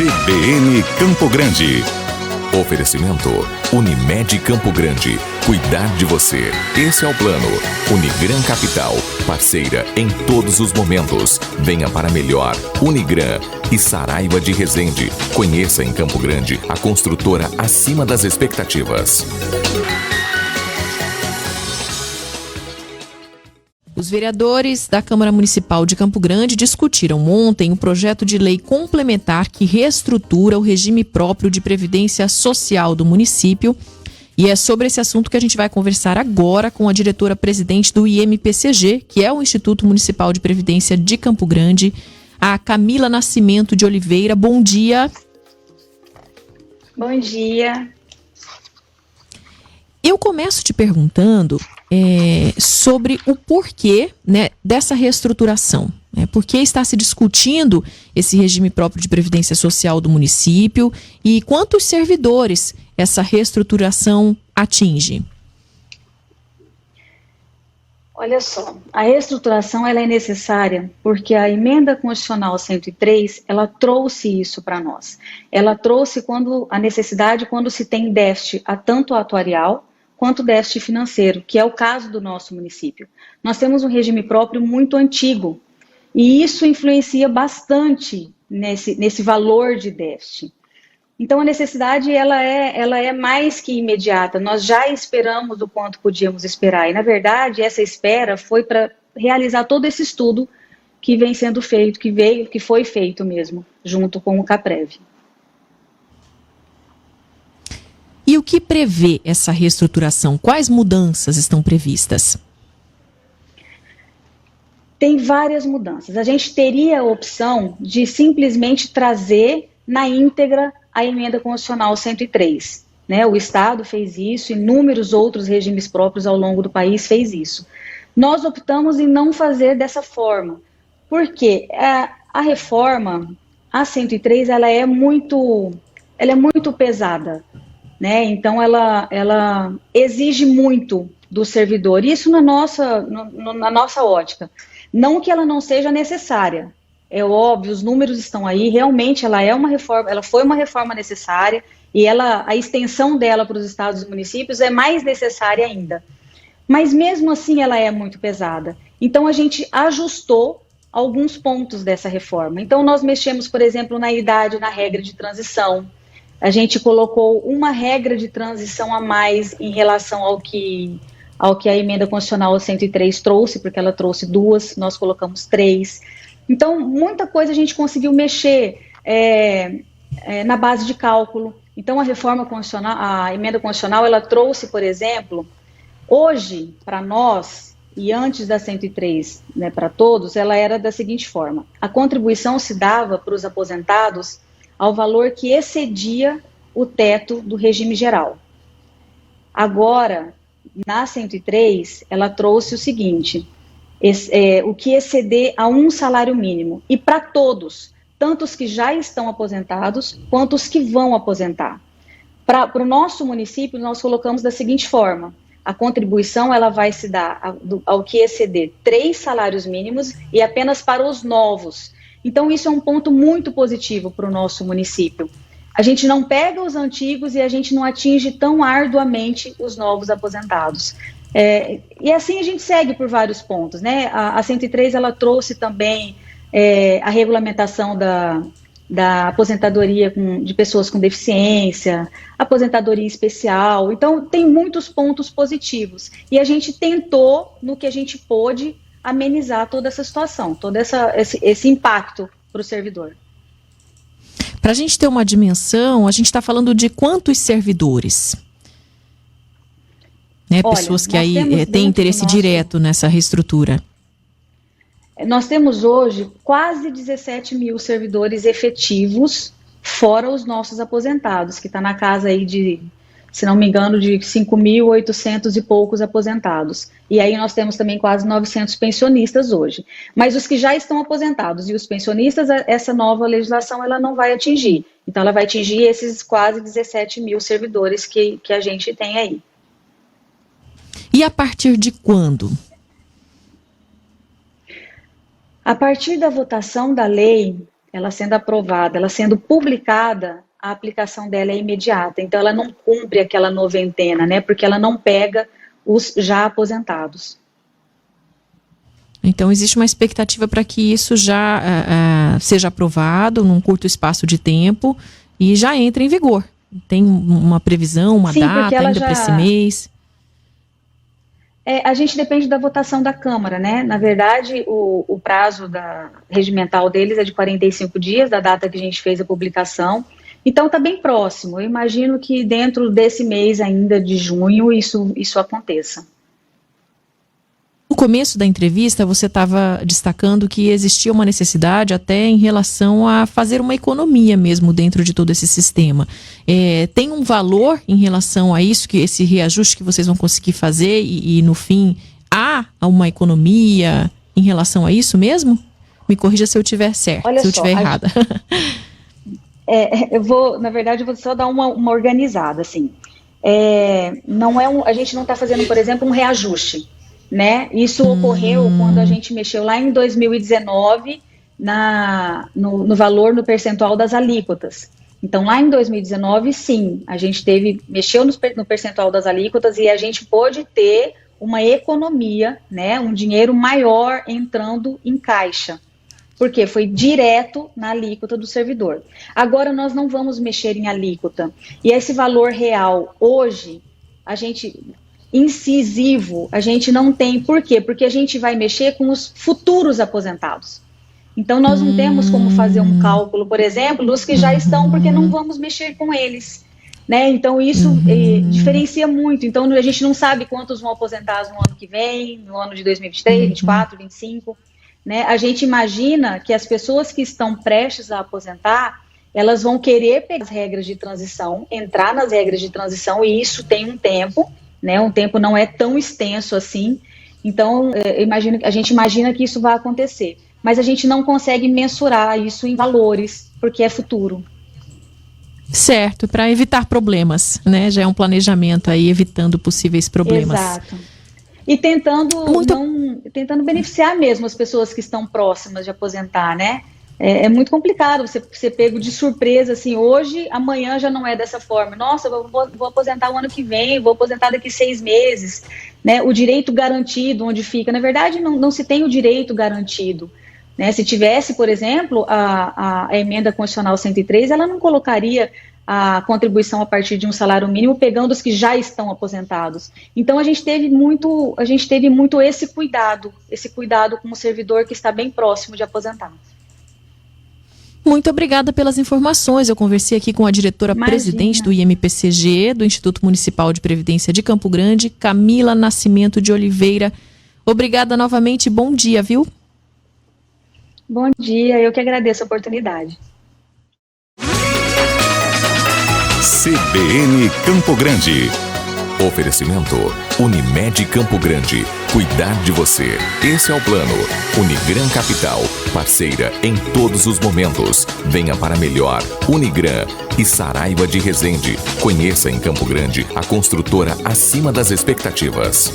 CBN Campo Grande. Oferecimento Unimed Campo Grande. Cuidar de você. Esse é o plano. Unigran Capital. Parceira em todos os momentos. Venha para melhor. Unigran e Saraiva de Resende. Conheça em Campo Grande a construtora acima das expectativas. Os vereadores da Câmara Municipal de Campo Grande discutiram ontem um projeto de lei complementar que reestrutura o regime próprio de previdência social do município. E é sobre esse assunto que a gente vai conversar agora com a diretora-presidente do IMPCG, que é o Instituto Municipal de Previdência de Campo Grande, a Camila Nascimento de Oliveira. Bom dia. Bom dia. Eu começo te perguntando sobre o porquê, né, dessa reestruturação. Por que está se discutindo esse regime próprio de previdência social do município e quantos servidores essa reestruturação atinge? Olha só, a reestruturação ela é necessária porque a Emenda Constitucional 103, ela trouxe isso para nós. Ela trouxe a necessidade quando se tem déficit tanto atuarial quanto déficit financeiro, que é o caso do nosso município. Nós temos um regime próprio muito antigo e isso influencia bastante nesse valor de déficit. Então a necessidade ela é mais que imediata, nós já esperamos o quanto podíamos esperar e na verdade essa espera foi para realizar todo esse estudo que vem sendo feito, que foi feito mesmo, junto com o CAPREV. E o que prevê essa reestruturação? Quais mudanças estão previstas? Tem várias mudanças. A gente teria a opção de simplesmente trazer na íntegra a Emenda Constitucional 103. Né? O Estado fez isso, inúmeros outros regimes próprios ao longo do país fez isso. Nós optamos em não fazer dessa forma, porque a reforma, a 103, ela é muito pesada. Né? Então, ela exige muito do servidor, isso na nossa ótica. Não que ela não seja necessária, é óbvio, os números estão aí, realmente ela foi uma reforma necessária e a extensão dela para os estados e municípios é mais necessária ainda. Mas mesmo assim ela é muito pesada. Então, a gente ajustou alguns pontos dessa reforma. Então, nós mexemos, por exemplo, na idade, na regra de transição. A gente colocou uma regra de transição a mais em relação ao que a Emenda Constitucional 103 trouxe, porque ela trouxe 2, nós colocamos 3. Então, muita coisa a gente conseguiu mexer na base de cálculo. Então, a Emenda Constitucional, ela trouxe, por exemplo, hoje, para nós, e antes da 103, né, para todos, ela era da seguinte forma: a contribuição se dava para os aposentados ao valor que excedia o teto do regime geral. Agora, na 103, ela trouxe o seguinte, o que exceder a um salário mínimo, e para todos, tanto os que já estão aposentados, quanto os que vão aposentar. Para o nosso município, nós colocamos da seguinte forma: a contribuição ela vai se dar ao que exceder 3 salários mínimos e apenas para os novos. Então, isso é um ponto muito positivo para o nosso município. A gente não pega os antigos e a gente não atinge tão arduamente os novos aposentados. E assim a gente segue por vários pontos, né? A 103, ela trouxe também a regulamentação da aposentadoria de pessoas com deficiência, aposentadoria especial. Então, tem muitos pontos positivos. E a gente tentou, no que a gente pôde, amenizar toda essa situação, todo esse impacto para o servidor. Para a gente ter uma dimensão, a gente está falando de quantos servidores? Né, olha, pessoas que aí têm interesse direto nessa reestrutura. Nós temos hoje quase 17 mil servidores efetivos, fora os nossos aposentados, que está na casa aí de, se não me engano, de 5.800 e poucos aposentados. E aí nós temos também quase 900 pensionistas hoje. Mas os que já estão aposentados e os pensionistas, essa nova legislação ela não vai atingir. Então ela vai atingir esses quase 17 mil servidores que a gente tem aí. E a partir de quando? A partir da votação da lei, ela sendo aprovada, ela sendo publicada, a aplicação dela é imediata. Então, ela não cumpre aquela noventena, né? Porque ela não pega os já aposentados. Então, existe uma expectativa para que isso já seja aprovado num curto espaço de tempo e já entre em vigor. Tem uma previsão, uma data ainda para esse mês? A gente depende da votação da Câmara, né? Na verdade, o prazo regimental deles é de 45 dias, da data que a gente fez a publicação. Então, está bem próximo. Eu imagino que dentro desse mês ainda de junho isso aconteça. No começo da entrevista, você estava destacando que existia uma necessidade até em relação a fazer uma economia mesmo dentro de todo esse sistema. Tem um valor em relação a isso, que esse reajuste que vocês vão conseguir fazer e no fim, há uma economia em relação a isso mesmo? Me corrija se eu estiver certo, se eu estiver errada. Na verdade, eu vou só dar uma organizada, assim. A gente não está fazendo, por exemplo, um reajuste, né? Isso ocorreu quando a gente mexeu lá em 2019 no valor, no percentual das alíquotas. Então, lá em 2019, sim, a gente mexeu no percentual das alíquotas e a gente pôde ter uma economia, né? Um dinheiro maior entrando em caixa. Porque foi direto na alíquota do servidor. Agora nós não vamos mexer em alíquota. E esse valor real, hoje, incisivo, a gente não tem. Por quê? Porque a gente vai mexer com os futuros aposentados. Então nós não temos como fazer um cálculo, por exemplo, dos que já estão, porque não vamos mexer com eles. Né? Então isso diferencia muito. Então a gente não sabe quantos vão aposentar no ano que vem, no ano de 2023, 2024, 2025. Né? A gente imagina que as pessoas que estão prestes a aposentar, elas vão querer pegar as regras de transição, entrar nas regras de transição, e isso tem um tempo, né? Um tempo não é tão extenso assim. Então, a gente imagina que isso vai acontecer, mas a gente não consegue mensurar isso em valores, porque é futuro. Certo, para evitar problemas, né? Já é um planejamento aí, evitando possíveis problemas. Exato. E tentando beneficiar mesmo as pessoas que estão próximas de aposentar, né? É muito complicado você ser pego de surpresa, assim, hoje, amanhã já não é dessa forma. Nossa, eu vou aposentar o ano que vem, vou aposentar daqui 6 meses, né? O direito garantido, onde fica? Na verdade, não se tem o direito garantido, né? Se tivesse, por exemplo, a emenda constitucional 103, ela não colocaria a contribuição a partir de um salário mínimo, pegando os que já estão aposentados. Então, a gente teve muito esse cuidado com o servidor que está bem próximo de aposentar. Muito obrigada pelas informações. Eu conversei aqui com a diretora-presidente do IMPCG, do Instituto Municipal de Previdência de Campo Grande, Camila Nascimento de Oliveira. Obrigada novamente, bom dia, viu? Bom dia, eu que agradeço a oportunidade. CBN Campo Grande. Oferecimento Unimed Campo Grande. Cuidar de você. Esse é o plano. Unigran Capital. Parceira em todos os momentos. Venha para melhor. Unigran e Saraiva de Resende. Conheça em Campo Grande a construtora acima das expectativas.